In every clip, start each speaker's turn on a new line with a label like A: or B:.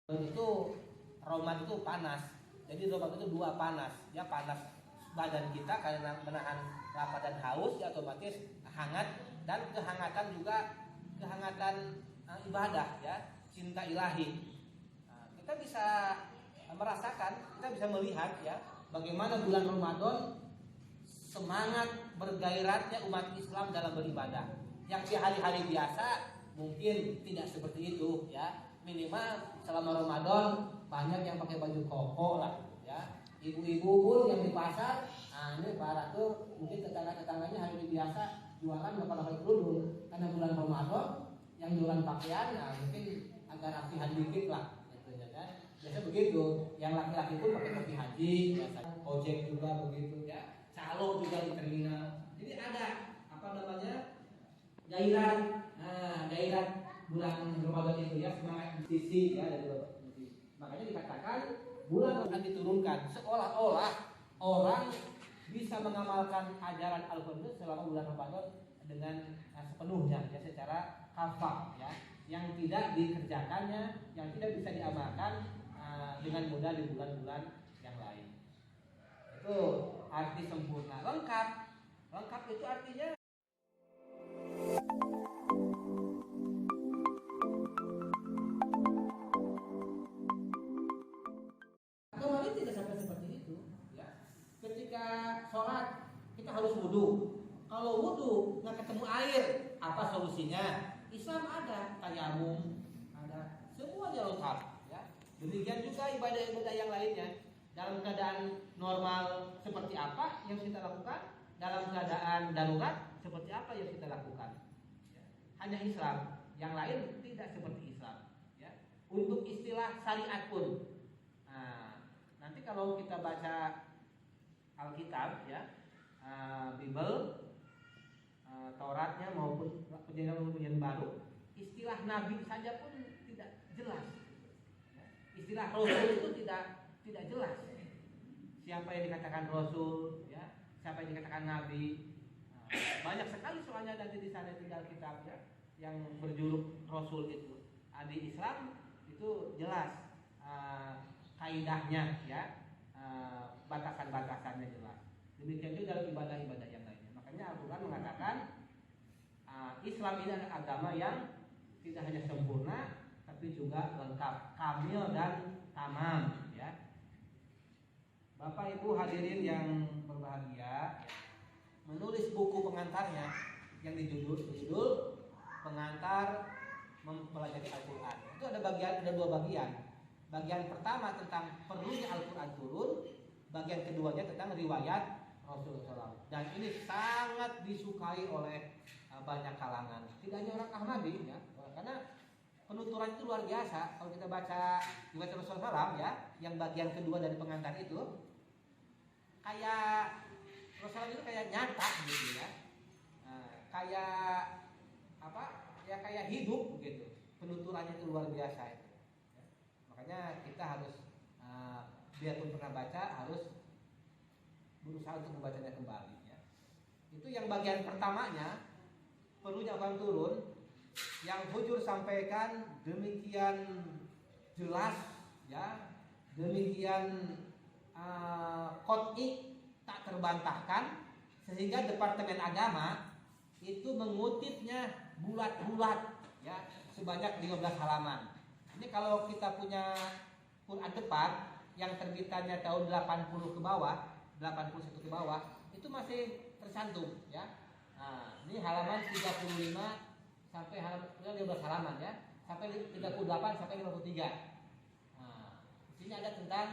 A: Itu Ramadan itu panas. Jadi Ramadan itu dua panas. Ya panas badan kita karena menahan lapar dan haus, ya otomatis hangat, dan kehangatan juga kehangatan ibadah, ya cinta ilahi. Nah, kita bisa merasakan, kita bisa melihat ya bagaimana bulan Ramadan semangat bergairahnya umat Islam dalam beribadah. Yang di hari-hari biasa mungkin tidak seperti itu, ya. Minimal selama Ramadan banyak yang pakai baju koko lah, ya. Ibu-ibu pun yang di pasar, ini para tuh mungkin tetangga-tetangganya hari biasa jualan nggak pakai kerudung karena bulan Ramadan yang jualan pakaian, mungkin agak rapihan dikit lah, gitu ya kan. Biasa begitu. Yang laki-laki pun pakai topi haji, biasanya ojek juga begitu, ya. Calo juga di terminal. Jadi ada apa namanya gairah, gairah bulan Ramadan itu, ya, semangat sisi, ya, dari Bapak Sisi. Makanya dikatakan bulan akan diturunkan seolah-olah orang bisa mengamalkan ajaran Al-Qur'an selama bulan Ramadan dengan sepenuhnya, ya, secara kafah, ya, yang tidak dikerjakannya, yang tidak bisa diamalkan dengan mudah di bulan-bulan yang lain. Itu arti sempurna. Lengkap. Lengkap itu artinya kemarin tidak sampai seperti itu, ya. Ketika sholat kita harus wudhu. Kalau wudhu nggak ketemu air, apa solusinya? Islam ada, tayamum ada, semuanya lengkap, ya. Demikian juga ibadah-ibadah yang lainnya. Dalam keadaan normal seperti apa yang kita lakukan, dalam keadaan darurat seperti apa yang kita lakukan, ya. Hanya Islam, yang lain tidak seperti Islam, ya. Untuk istilah syariat pun, nanti kalau kita baca Alkitab, ya, Bible, Tauratnya maupun perjanjian baru, istilah Nabi saja pun tidak jelas, ya. Istilah Rasul itu tidak jelas. Siapa yang dikatakan Rasul, ya, siapa yang dikatakan Nabi. Banyak sekali soalnya nanti di sana di Alkitab, ya, yang berjuluk Rasul itu. Di Islam itu jelas kaidahnya, ya, batasan-batasannya jelas. Demikian juga dalam ibadah-ibadah yang lainnya. Makanya Al-Quran mengatakan Islam ini adalah agama yang tidak hanya sempurna, tapi juga lengkap, kamil dan tamam, ya. Bapak Ibu hadirin yang berbahagia, menulis buku pengantarnya yang berjudul Pengantar Mempelajari Al-Quran. Itu ada dua bagian. Bagian pertama tentang perlunya Al-Quran turun, bagian keduanya tentang riwayat Rasulullah SAW. Dan ini sangat disukai oleh banyak kalangan, tidak hanya orang Ahmadi, ya, karena penuturan itu luar biasa. Kalau kita baca riwayat Rasulullah SAW, ya, yang bagian kedua dari pengantar itu, kayak Rasulullah itu kayak nyata, gitu, ya, kayak apa? Ya kayak hidup, gitu. Penuturannya itu luar biasa itu. Makanya kita harus biarpun pernah baca harus berusaha untuk membacanya kembali, ya. Itu yang bagian pertamanya, perlunya Al-Quran turun, yang Hujur sampaikan demikian jelas, ya, demikian qot'i, tak terbantahkan, sehingga Departemen Agama itu mengutipnya bulat-bulat, ya, sebanyak 15 halaman. Ini kalau kita punya Quran depan yang terbitannya tahun 80 ke bawah, 81 ke bawah, itu masih tercantum, ya. Ini halaman 35 sampai halaman 15 halaman, ya, sampai 38 sampai 53. Di sini ada tentang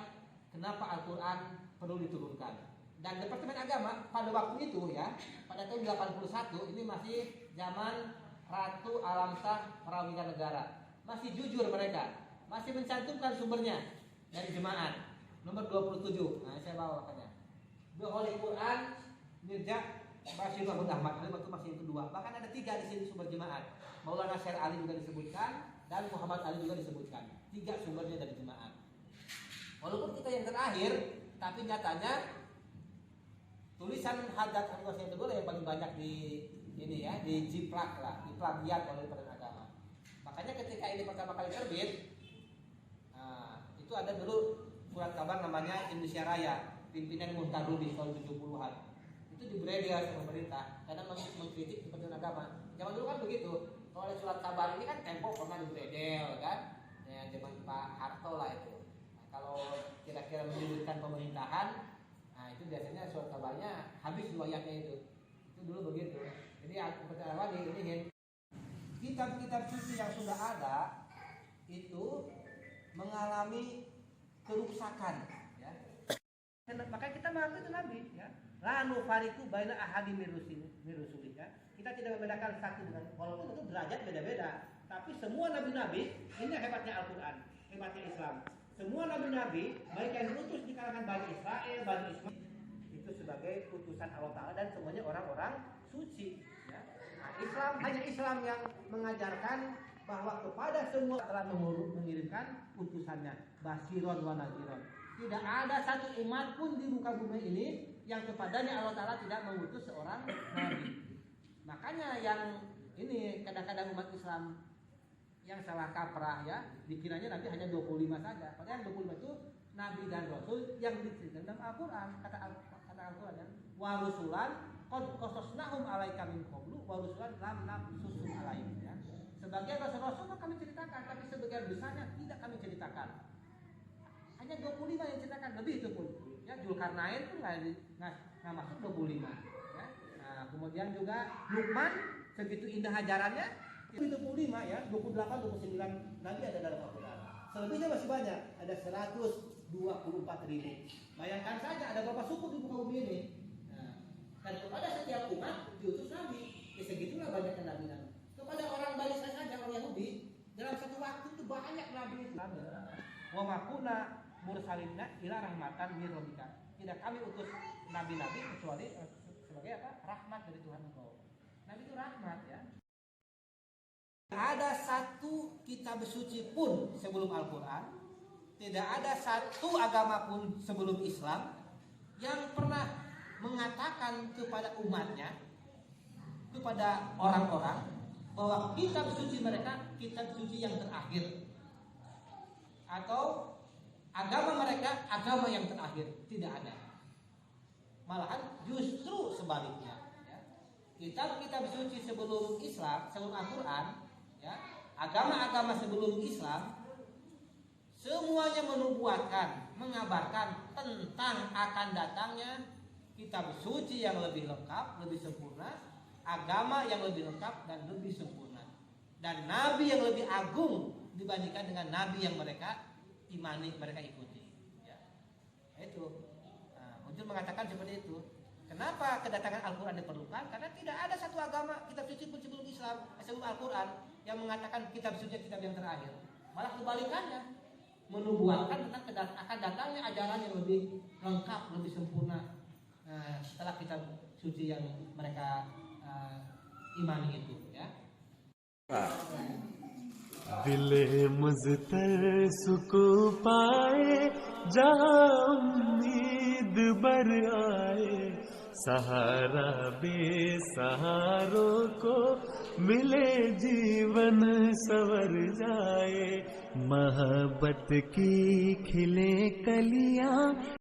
A: kenapa Al-Quran perlu diturunkan. Dan Departemen Agama pada waktu itu, ya, pada tahun 81, ini masih zaman Ratu Alamsah Prawira Negara. Masih jujur mereka, masih mencantumkan sumbernya dari jemaat nomor 27. Saya bawa makanya. Oleh Quran Mirja Bashir Mahmud Ahmad, itu masih yang kedua. Bahkan ada 3 di sini sumber jemaat. Maulana Syekh Ali juga disebutkan dan Muhammad Ali juga disebutkan. 3 sumbernya dari jemaat. Walaupun kita yang terakhir, tapi nyatanya tulisan Haddad Al-Qasas yang kedua yang paling banyak di ini, ya, dijiplak lah, diplagiat oleh Departemen Agama. Makanya ketika ini pertama kali terbit, ada dulu surat kabar namanya Indonesia Raya, pimpinan Muhtadul di tahun 70-an. Itu dibredel sama pemerintah karena mengkritik kepentingan agama. Zaman dulu kan begitu. Kalau ada surat kabar ini kan Tempo pernah dibredel kan, ya zaman Pak Harto lah itu. Nah, kalau kira-kira menyudutkan pemerintahan, nah itu biasanya surat kabarnya habis riwayatnya itu dulu begitu. Jadi aku percaya ini kitab-kitab suci yang sudah ada itu mengalami kerusakan, ya. Maka kita mengaku itu Nabi, ya. La nufariqu baina ahadin mirusuli, ya. Kita tidak membedakan satu dengan, walaupun itu derajat beda-beda, tapi semua nabi-nabi, ini hebatnya Al-Qur'an, hebatnya Islam. Semua nabi-nabi, baik yang diutus di kalangan Bani Israel, Bani Ismail, itu sebagai utusan Allah Ta'ala dan semuanya orang-orang suci, ya. Nah, Islam, hanya Islam yang mengajarkan bahwa kepada semua telah mengirimkan utusannya, basiron wa nadhiron. Tidak ada satu umat pun di muka bumi ini yang kepadanya Allah Ta'ala tidak mengutus seorang nabi. Makanya yang ini kadang-kadang umat Islam yang salah kaprah, ya, dikiranya nabi hanya 25 saja. Padahal 25 itu nabi dan rasul yang diceritakan dalam Al-Qur'an. Kata Al-Qur'an, ya, wa rusulan qad qasasnahum 'alaika min qablu wa rusulan lam naqsusum 'alaika, ya. Sebagian rasul-rasul kami ceritakan, tapi sebagian besarnya tidak kami ceritakan. Hanya 25 yang ceritakan, lebih itu pun. Ya, Zulkarnain pun nggak masuk 25. Ya. Nah, kemudian juga Luqman, segitu indah ajarannya, itu 25, ya, 28, 29 nabi ada dalam Al-Quran. Selebihnya masih banyak, ada 124.000. Bayangkan saja ada berapa suku di muka bumi ini. Nah, dan kepada setiap umat diutus nabi. Ya, segitulah banyaknya nabi-nabi. Kepada orang Bani Israil saja, orang Yahudi, dalam satu waktu itu banyak nabi itu. Wa makuna mursalinna ila rahmatan mir rabbika. Tidak kami utus nabi-nabi kecuali sebagai apa? Rahmat dari Tuhan engkau. Nabi itu rahmat, ya. Ada satu kitab suci pun sebelum Al-Quran, tidak ada satu agama pun sebelum Islam yang pernah mengatakan kepada umatnya, kepada orang-orang, bahwa kitab suci mereka kitab suci yang terakhir, atau agama mereka agama yang terakhir. Tidak ada. Malahan justru sebaliknya, ya. Kitab-kitab suci sebelum Islam, sebelum Al-Quran, ya, agama-agama sebelum Islam semuanya menubuatkan, mengabarkan tentang akan datangnya kitab suci yang lebih lengkap, lebih sempurna, agama yang lebih lengkap dan lebih sempurna, dan nabi yang lebih agung dibandingkan dengan nabi yang mereka imani, mereka ikuti, ya. Itu Muncul mengatakan seperti itu. Kenapa kedatangan Al-Quran diperlukan? Karena tidak ada satu agama kitab suci pun sebelum Islam, sebelum Al-Quran yang mengatakan kitab suci kitab yang terakhir. Malah kebalikannya, menubuatkan tentang akan datangnya ajaran yang lebih lengkap, lebih sempurna setelah kitab suci yang mereka imani itu, ya.
B: दिले मुझतर सुकू पाए जहाँ उम्मीद बर आए सहारा बेसहारों को मिले जीवन सवर जाए मोहब्बत की खिले कलियां